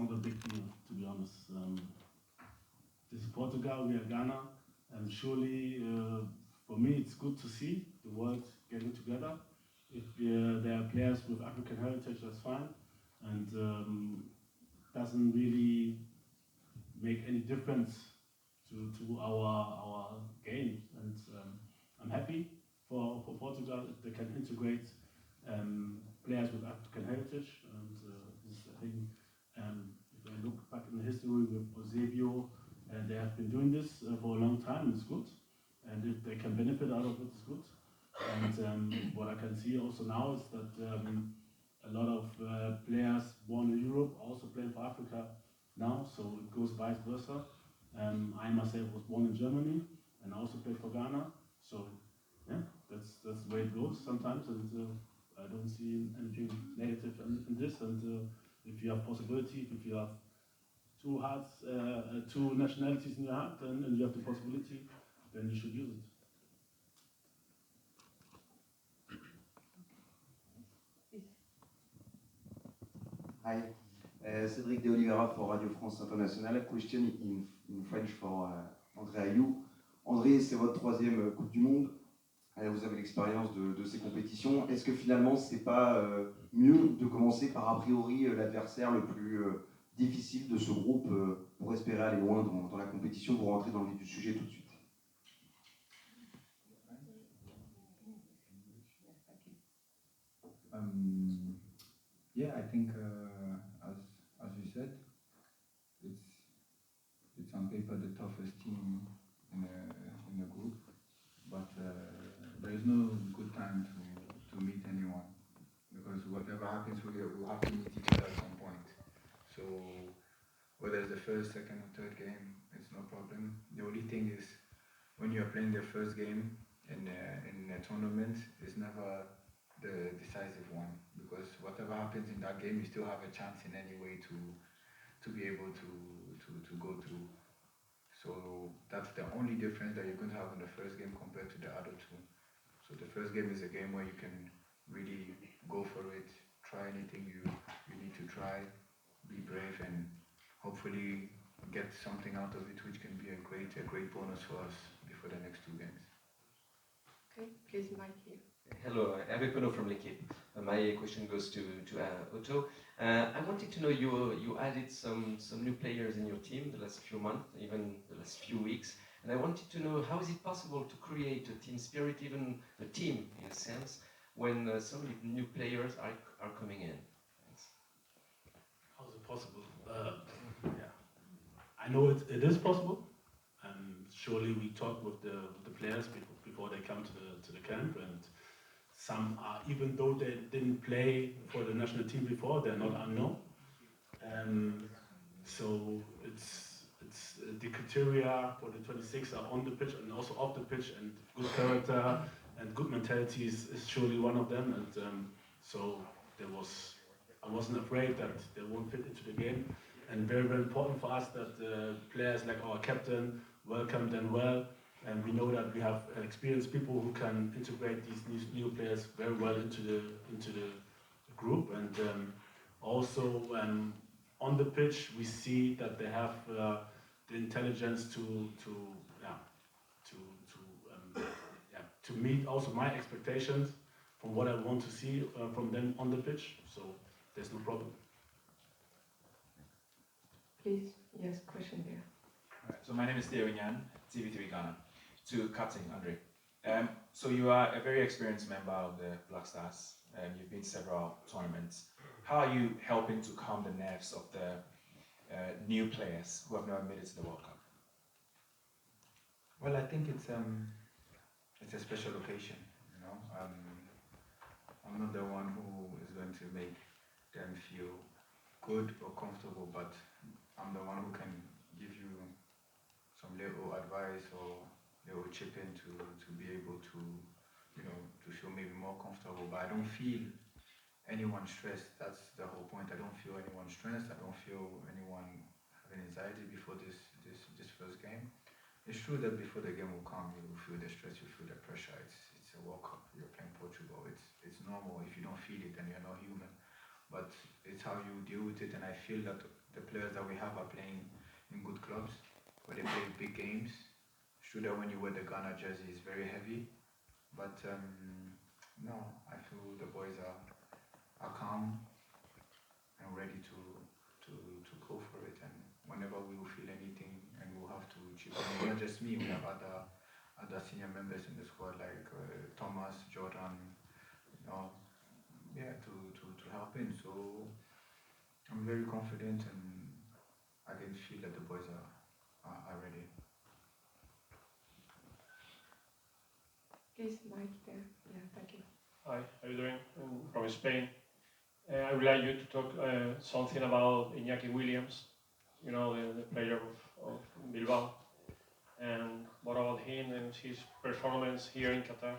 not a big deal, to be honest. This is Portugal, we are Ghana, and surely for me it's good to see the world getting together. If there are players with African heritage, that's fine, and doesn't really make any difference to our games. And I'm happy for Portugal if they can integrate players with African heritage. And this is, I think, if I look back in the history with Ayew, they have been doing this for a long time. It's good, and if they can benefit out of it, it's good. And what I can see also now is that a lot of players born in Europe are also playing for Africa now, so it goes vice versa. I myself was born in Germany and I also played for Ghana, so yeah, that's the way it goes sometimes, and I don't see anything negative in this. And if you have possibility, if you have two hearts, two nationalities in your heart, and you have the possibility, then you should use it. Hi, Cédric de Oliveira for Radio France Internationale. A question in French for André Ayew. André, c'est votre troisième Coupe du Monde. Vous avez l'expérience de ces compétitions. Est-ce que finalement, c'est pas mieux de commencer par a priori l'adversaire le plus difficile de ce groupe pour espérer aller loin dans la compétition? Vous rentrez dans le vif du sujet tout de suite. Yeah, I think as you said, it's on paper the toughest team in the group, but there is no good time to meet anyone, because whatever happens, we'll have to meet each other at some point. So whether it's the first, second, or third game, it's no problem. The only thing is when you're playing the first game in a tournament, it's never the decisive one, because whatever happens in that game, you still have a chance in any way to be able to go through. So that's the only difference that you're going to have in the first game compared to the other two. So the first game is a game where you can really go for it, try anything you need to try, be brave, and hopefully get something out of it, which can be a great bonus for us before the next two games. Okay, please, Mike here. Hello, Ayew from L'Equipe. My question goes to Otto. I wanted to know, you added some new players in your team the last few months, even the last few weeks, and I wanted to know, how is it possible to create a team spirit, even a team in a sense, when some new players are coming in? Thanks. How is it possible? Yeah, I know it is possible. Surely we talk with the players before they come to the camp, and some are, even though they didn't play for the national team before, they're not unknown. So it's the criteria for the 26 are on the pitch and also off the pitch, and good character and good mentality is surely one of them. And so I wasn't afraid that they won't fit into the game, and very, very important for us that players like our captain welcomed them well. And we know that we have experienced people who can integrate these new players very well into the group. And also on the pitch, we see that they have the intelligence to meet also my expectations from what I want to see from them on the pitch. So there's no problem. Please, yes, question there. Right, so my name is Theo Nyan, TV3 Ghana. To Captain Andre. So you are a very experienced member of the Black Stars, and you've been to several tournaments. How are you helping to calm the nerves of the new players who have never made it to the World Cup? Well, I think it's a special occasion, you know. I'm not the one who is going to make them feel good or comfortable, but I'm the one who can give you some little advice or little chip in to be able to, you know, to feel maybe more comfortable. But I don't feel anyone stressed. That's the whole point. I don't feel anyone stressed. I don't feel anyone having anxiety before this first game. It's true that before the game will come, you will feel the stress, you feel the pressure. It's a World Cup. You're playing Portugal. It's normal. If you don't feel it, then you're not human. But it's how you deal with it, and I feel that the players that we have are playing in good clubs, where they play big games. It's true that when you wear the Ghana jersey, it's very heavy, but no, I feel the boys are calm and ready to go for it. And whenever we will feel anything and we'll have to chip in, not just me, we have other senior members in the squad like Thomas, Jordan, you know, yeah, to help in. So I'm very confident and I can feel that the boys are ready. Please, Mike there. Yeah, thank you. Hi, how are you doing? I'm from Spain. I would like you to talk something about Inaki Williams, you know, the player of Bilbao. And what about him and his performance here in Qatar?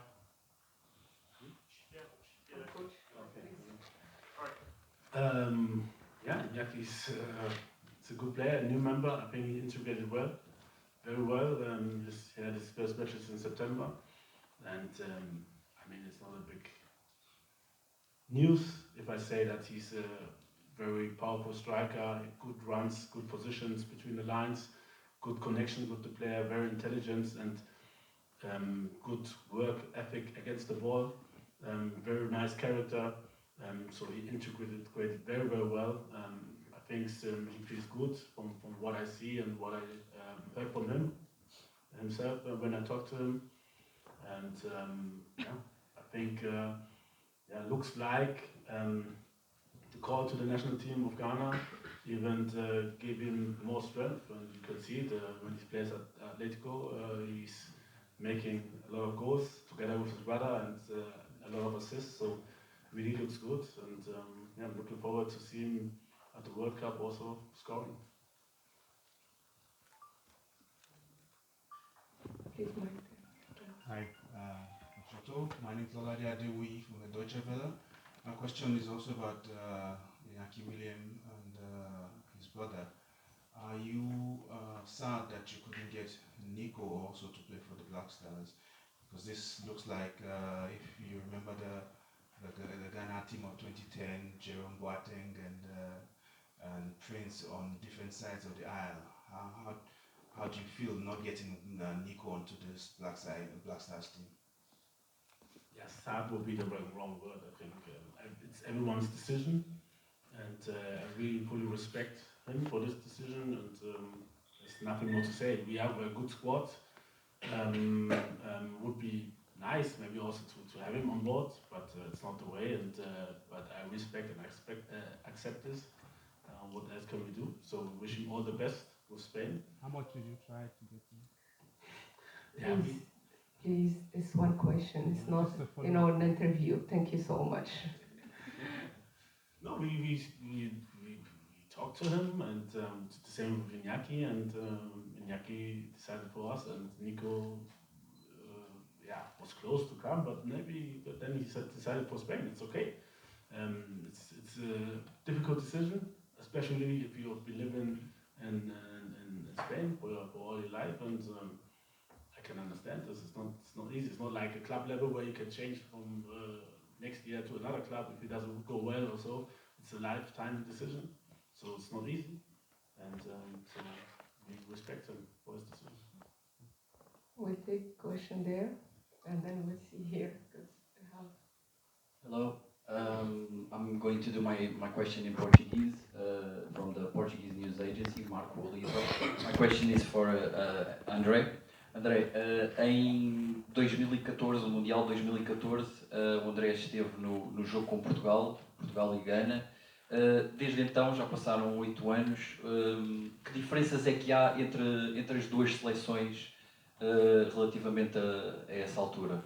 Coach, Yeah, Inaki's it's a good player, a new member. I think he integrated well, very well. He had his first matches in September, and I mean it's not a big news if I say that he's a very powerful striker, good runs, good positions between the lines, good connection with the player, very intelligent and good work ethic against the ball, very nice character. So he integrated very, very well. I think he feels good from what I see and what I heard from him himself when I talked to him. And yeah, I think looks like the call to the national team of Ghana even gave him more strength. And you can see it when he plays at Atletico, he's making a lot of goals together with his brother and a lot of assists. So really looks good, and yeah, I'm looking forward to see him at the World Cup also scoring. please, Mike there. Hi, Otto. My name is Ayew from the Deutsche Welle. My question is also about Inaki William and his brother. Are you sad that you couldn't get Nico also to play for the Black Stars? Because this looks like, if you remember the Ghana team of 2010, Jerome Boateng and Prince on different sides of the aisle. How do you feel not getting Nico onto this Black Stars team? Yeah, sad would be the wrong word. I think it's everyone's decision, and I really fully respect him for this decision. And there's nothing more to say. We have a good squad. Would be nice maybe also to have him on board, but it's not the way. And but I respect and accept this. What else can we do? So wish him all the best with Spain. How much did you try to get him? Yeah, Please, it's one question. It's not, Just a follow-up. you know, an interview. Thank you so much. no, we talked to him, and the same with Inaki, and Inaki decided for us, and Nico, was close to come, but then he decided for Spain. It's okay. It's a difficult decision, especially if you've been living in Spain for all your life, and I can understand this. It's not easy. It's not like a club level where you can change from next year to another club if it doesn't go well or so. It's a lifetime decision, so it's not easy, and so we respect him for his decision. We'll take question there, and then we'll see here, because we have... Hello, I'm going to do my question in Portuguese from the Portuguese news agency, Marco Oliva. My question is for André. André, em 2014, o Mundial 2014, o André esteve no jogo com Portugal e Gana. Desde então, já passaram 8 anos. Que diferenças é que há entre as duas seleções relativamente a essa altura?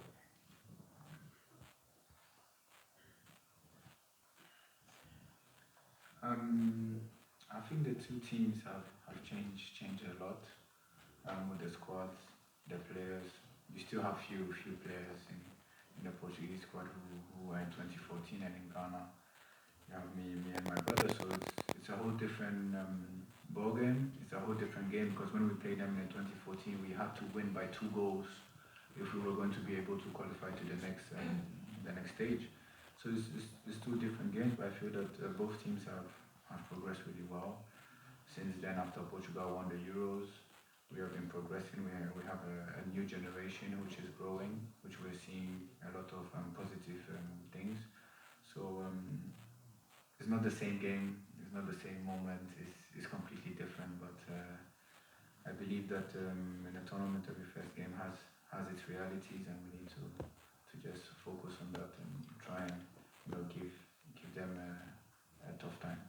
I think the two teams have changed a lot with the squads, the players. You still have few players in the Portuguese squad who were in 2014, and in Ghana you have me and my brother. So it's a whole different ball game. It's a whole different game, because when we played them in 2014, we had to win by 2 goals if we were going to be able to qualify to the next stage. So it's 2 different games, but I feel that both teams have progressed really well. since then, after Portugal won the Euros, we have been progressing. We have a new generation which is growing, which we're seeing a lot of positive things. So it's not the same game, it's not the same moment, it's completely different. But I believe that in a tournament, every first game has its realities, and we need to just focus on that and try and give them a tough time.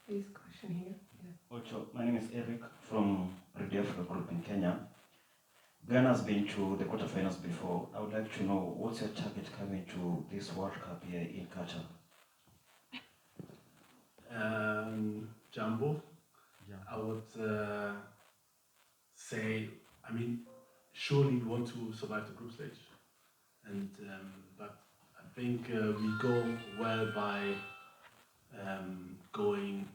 Please, question here. Yeah. Otto, my name is Eric from Radio Africa Group in Kenya. Ghana has been to the quarterfinals before. I would like to know what's your target coming to this World Cup here in Qatar? Jumbo. I would say, surely we want to survive the group stage, and but I think we go well by going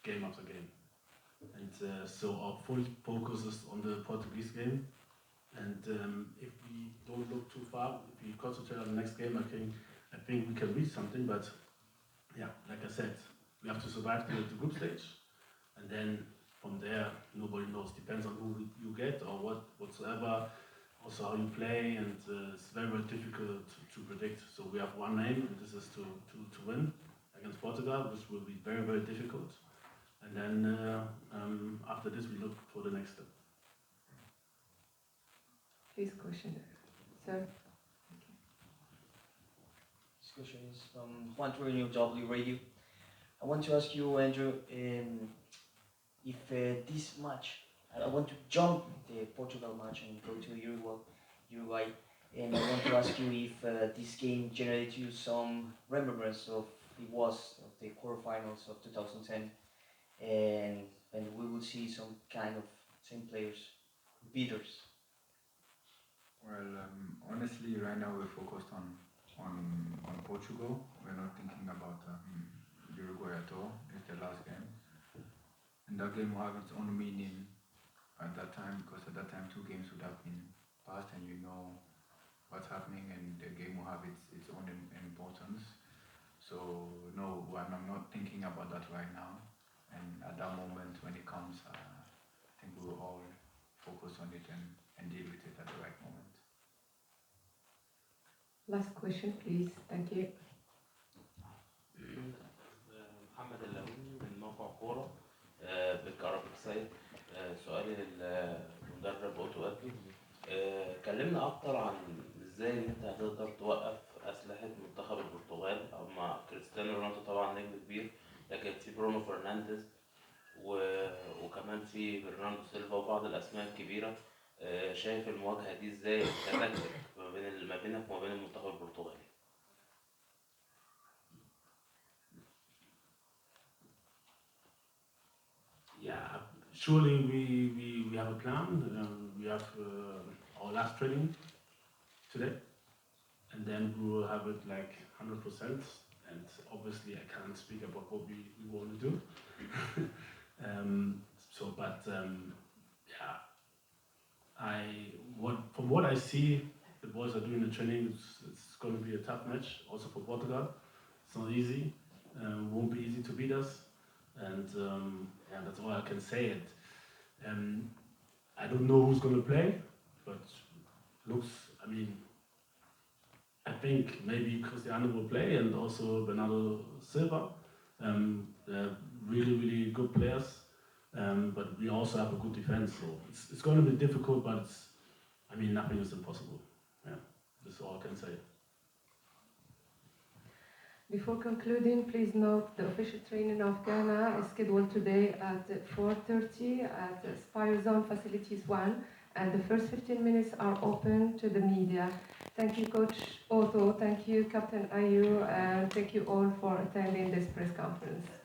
game after game, and so our full focus is on the Portuguese game, and if we don't look too far, if we concentrate on the next game, I think we can reach something. But yeah, like I said, we have to survive the group stage, and then from there nobody knows. Depends on who you get or whatsoever. Also how you play, and it's very, very difficult to predict. So we have one aim, and this is to win against Portugal, which will be very, very difficult. And then after this, we look for the next step. Please, question, sir. This question is from Juan Torino, W Radio. I want to ask you, Andrew, if this match, I want to jump the Portugal match and go to Uruguay, and I want to ask you if this game generated you some remembrance of the quarterfinals of 2010, and we will see some kind of same players, beaters. Well, honestly, right now we're focused on Portugal. We're not thinking about Uruguay at all. It's the last game, and that game will have its own meaning at that time, because at that time 2 games would have been passed, and you know what's happening, and the game will have its own importance. So no, I'm not thinking about that right now, and at that moment when it comes, I think we will all focus on it and deal with it at the right moment. Last question, please. Thank you. محمد اللهوني من موقع كورة بالكهرباء سايد. سؤالي للمدرب اوتو ادو. كلمنا اكتر عن ازاي ان انت هتقدر توقف اسلحه منتخب البرتغال، او مع كريستيانو رونالدو طبعا نجم كبير، لكن في برونو فرنانديز وكمان في برناردو سيلفا وبعض الاسماء الكبيره. شايف المواجهه دي ازاي كتكتيك ما بينك وما بين المنتخب البرتغالي؟ Yeah, surely we have a plan. We have our last training today, and then we will have it like 100%. And obviously, I can't speak about what we want to do. From what I see, the boys are doing the training. It's going to be a tough match, also for Portugal. It's not easy. Won't be easy to beat us. And that's all I can say. I don't know who's going to play, but I think maybe Cristiano will play, and also Bernardo Silva. They're really, really good players, but we also have a good defense. So it's going to be difficult, but nothing is impossible. Yeah, that's all I can say. Before concluding, please note the official training of Ghana is scheduled today at 4:30 at Spire Zone Facilities 1, and the first 15 minutes are open to the media. Thank you, Coach Otto, thank you, Captain Ayew, and thank you all for attending this press conference.